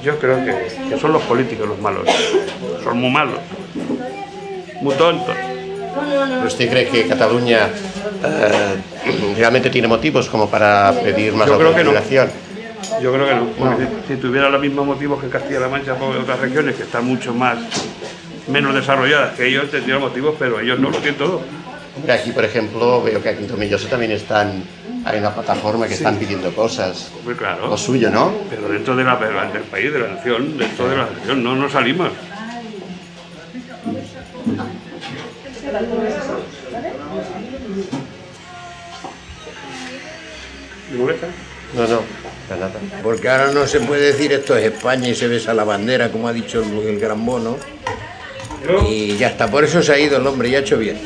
Yo creo que son los políticos los malos. Son muy malos, muy tontos. ¿Pero usted cree que Cataluña realmente tiene motivos como para pedir más autodeterminación? Yo creo que no, porque si tuviera los mismos motivos que Castilla-La Mancha por otras regiones que están mucho menos desarrolladas que ellos, tendrían motivos, pero ellos no lo tienen todo. Hombre, aquí, por ejemplo, veo que aquí en Tomelloso también hay una plataforma que están pidiendo cosas. Pues claro. Lo suyo, ¿no? Pero dentro del país, de la nación, dentro de la nación, no salimos. ¿Me molesta? No, nada. Porque ahora no se puede decir esto es España y se besa la bandera, como ha dicho el gran Bono. Y ya está, por eso se ha ido el hombre y ha hecho bien.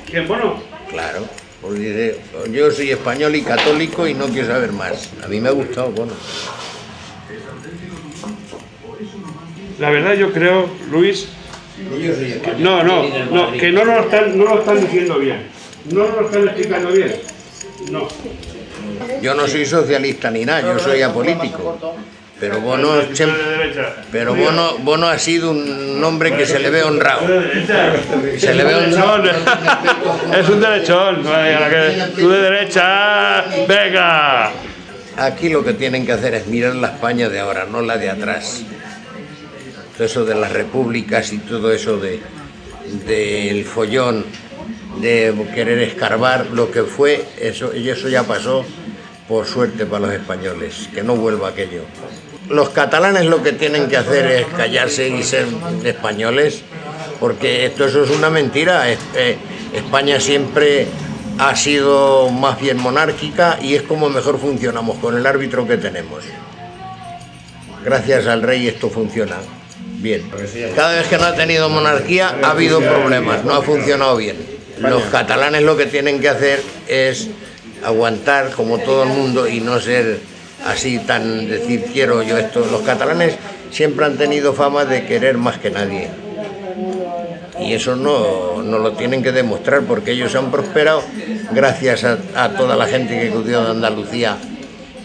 ¿Quién, Bono? Claro, porque dice, yo soy español y católico y no quiero saber más. A mí me ha gustado Bono. La verdad yo creo, Luis, que no lo están diciendo bien. No nos lo están explicando bien. No. Yo no soy socialista ni nada, yo soy apolítico. Pero Bono ha sido un hombre que se le ve honrado. Se le ve honrado. Es un derechón. Tú de derecha, venga. Aquí lo que tienen que hacer es mirar la España de ahora, no la de atrás. Todo eso de las repúblicas y todo eso del follón, de querer escarbar, lo que fue, eso ya pasó, por suerte para los españoles, que no vuelva aquello. Los catalanes lo que tienen que hacer es callarse y ser españoles, porque eso es una mentira. España siempre ha sido más bien monárquica y es como mejor funcionamos, con el árbitro que tenemos. Gracias al rey esto funciona bien. Cada vez que no ha tenido monarquía ha habido problemas, no ha funcionado bien. Los catalanes lo que tienen que hacer es aguantar como todo el mundo y no ser así tan decir quiero yo esto. Los catalanes siempre han tenido fama de querer más que nadie y eso no lo tienen que demostrar, porque ellos han prosperado gracias a toda la gente que acudió de Andalucía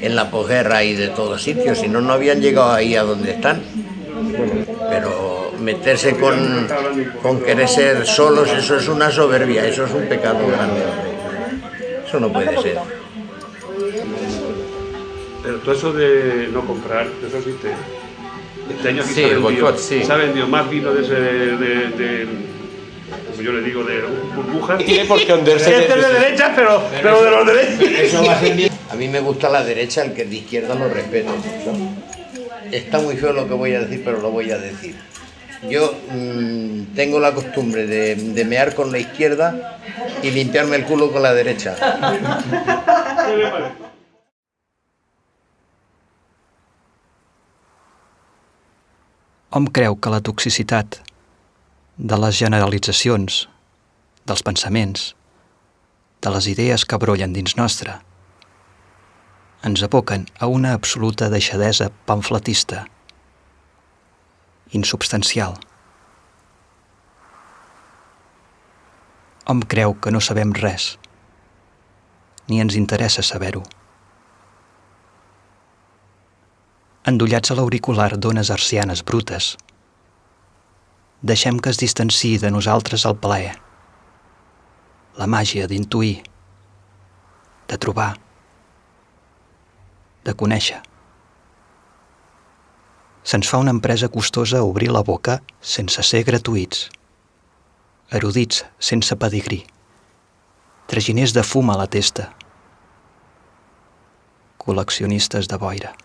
en la posguerra y de todos sitios, si no, no habían llegado ahí a donde están. Pero meterse con querer ser solos, eso es una soberbia, eso es un pecado grande. Eso no puede ser. Pero todo eso de no comprar, eso existe. Este año aquí Sí, el boicot, sí. se ha vendido más vino como yo le digo, de burbujas. Tiene por qué hundirse. Este es de derecha, pero de los derechos. Eso va a ser bien. A mí me gusta la derecha, el que de izquierda lo respeto. Está muy feo lo que voy a decir, pero lo voy a decir. Yo tengo la costumbre de mear con la izquierda y limpiarme el culo con la derecha. Hom creu que la toxicitat de les generalitzacions, dels pensaments, de les idees que brollen dins nostre, ens aboquen a una absoluta deixadesa pamfletista, insubstancial. Hom creu que no sabem res, ni ens interessa saber-ho. Endollats a l'auricular d'ones arsianes brutes, deixem que es distanciï de nosaltres el plaer, la màgia d'intuir, de trobar, de conèixer. Se'ns fa una empresa costosa obrir la boca sense ser gratuïts, erudits sense pedigrí, traginers de fum a la testa, col·leccionistes de boira.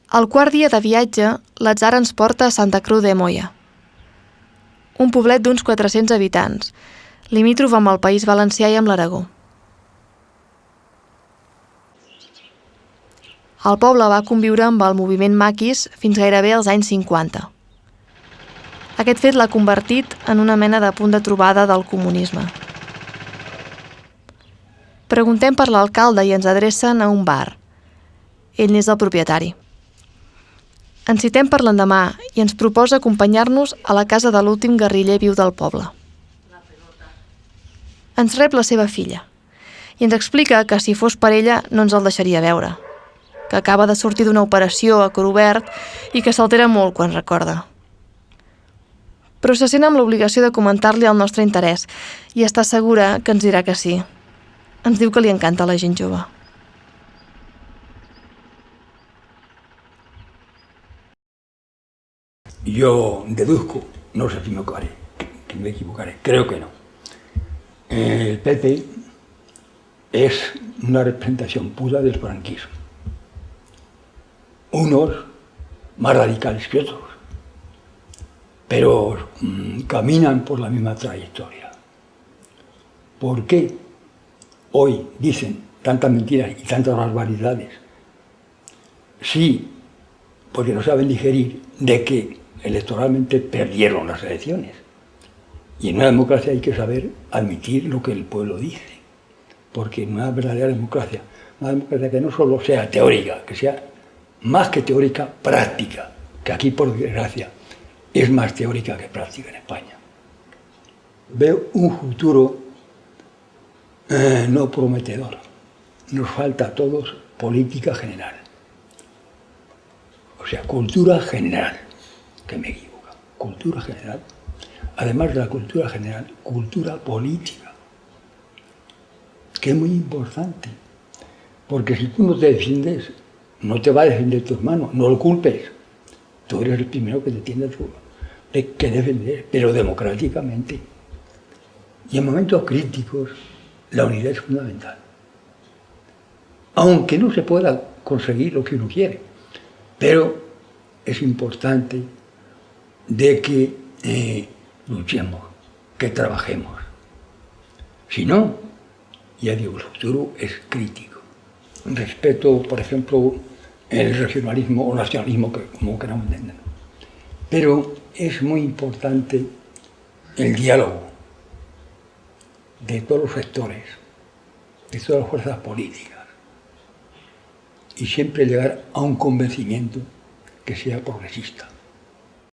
Al quart dia de viatge, l'atzar ens porta a Santa Creu de Moya, un poblet d'uns 400 habitants, limítrof amb el País Valencià i amb l'Aragó. El poble va conviure amb el moviment maquis fins gairebé als anys 50. Aquest fet l'ha convertit en una mena de punt de trobada del comunisme. Preguntem per l'alcalde i ens adrecen a un bar. Ell n'és el propietari. Ens citem per l'endemà i ens proposa acompanyar-nos a la casa de l'últim guerriller viu del poble. Ens rep la seva filla i ens explica que si fos per ella no ens el deixaria veure, que acaba de sortir d'una operació a cor obert i que s'altera molt quan recorda. Però se sent amb l'obligació de comentar-li el nostre interès i està segura que ens dirà que sí. Ens diu que li encanta la gent jove. Yo deduzco, no sé si me equivocaré, creo que no. El PP es una representación pura del franquismo. Unos más radicales que otros, pero caminan por la misma trayectoria. ¿Por qué hoy dicen tantas mentiras y tantas barbaridades? Sí, porque no saben digerir de que electoralmente perdieron las elecciones. Y en una democracia hay que saber admitir lo que el pueblo dice. Porque en una verdadera democracia, una democracia que no solo sea teórica, que sea más que teórica, práctica, que aquí por desgracia es más teórica que práctica en España. Veo un futuro no prometedor. Nos falta a todos política general. O sea, cultura general, que me equivoco, cultura general. Además de la cultura general, cultura política, que es muy importante, porque si tú no te defiendes, no te va a defender tu hermano, no lo culpes. Tú eres el primero que te tiene que defender, pero democráticamente. Y en momentos críticos, la unidad es fundamental. Aunque no se pueda conseguir lo que uno quiere, pero es importante de que luchemos, que trabajemos. Si no, ya digo, el futuro es crítico. Respeto, por ejemplo, el regionalismo o nacionalismo, como queramos entenderlo. Pero es muy importante el diálogo de todos los sectores, de todas las fuerzas políticas, y siempre llegar a un convencimiento que sea progresista.